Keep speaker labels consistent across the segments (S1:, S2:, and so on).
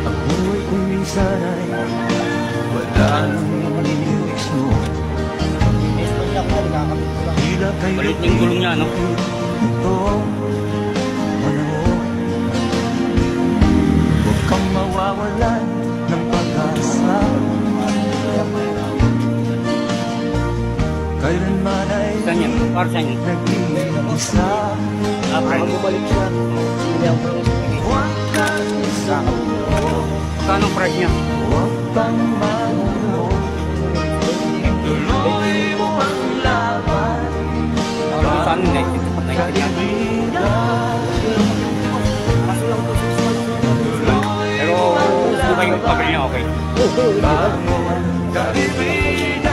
S1: Ako'y kung minsan ay wala nang nililis mo. Tila kayo
S2: Balit yung gulong niya, no?
S1: ito, manood. Huwag kang mawawalan ng pag-asa. Kailanman ay
S2: Saan yan? Para saan yan?
S1: nag-iisa.
S3: Bumalik siya. Hindi ako
S1: Huwag kang isang
S2: Saan ang price niya?
S1: huwag kang mahulog. Tuloy mo ang laban.
S2: Saan yung night? Pero gusto ba yung papel niya okay?
S1: Bangon, kaibigan.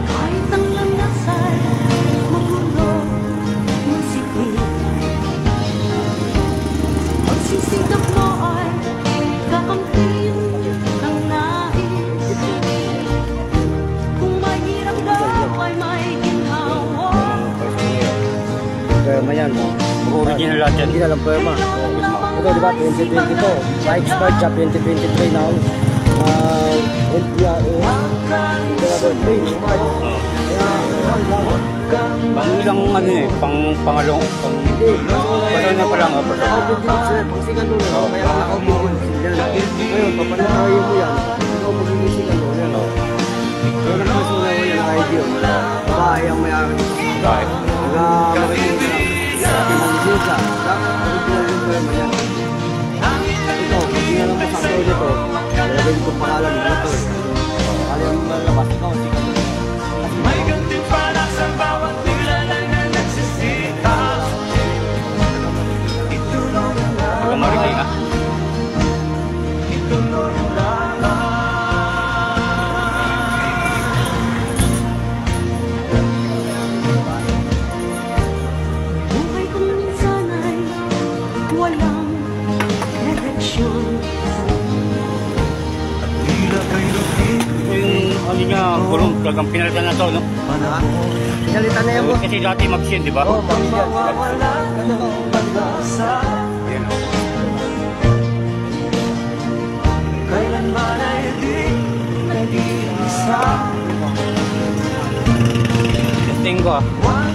S4: Kahit ang langasan, magulo, masikip. Pagsisikap mo ay kakamtin ng nais. Kung mahirap daw ay may ginhawa.
S3: Perma yan.
S2: Original lahat yan.
S3: Hindi na lang perma. Ito diba 2022. Pa-expert siya 2023 now. LPRA.
S2: Pang ilang ano eh, pangalong, pang na pa lang ako.
S3: Pang sigan nun. Kaya nakaupo yan. Ngayon, papanakayo mo yan. Ikaw magiging sigan nun. Yan o. Kaya nakasunaw yan ang idea. Babae ang may-ari.
S2: Bakit?
S3: Nag-makinig sa pinansin siya. Original yung perma yan. Ikaw, pag ginala mo sa ako dito, lalagay ko pangalan mo ito. Kali ang malabas ikaw, sigan nun.
S1: May gantimpala sa bawat nilalang na nagsisita. Ituloy ang
S2: Huwag kang marigay ka.
S1: ituloy ang laban.
S4: Buhay kong minsan ay walang direksyon.
S1: Tila kay lupit
S2: Ito yung ano niya, gulong, talagang pinalitan na to, no?
S1: panahon.
S3: Pinalitan na yan mo.
S2: Kasi dati mag-send, di ba?
S3: Oo, pang yan.
S1: Mawawala ng pag-asa.
S2: Yan, o.
S1: Kailanman ay di nag-iisa.
S2: Testing ko ah.
S1: Huwag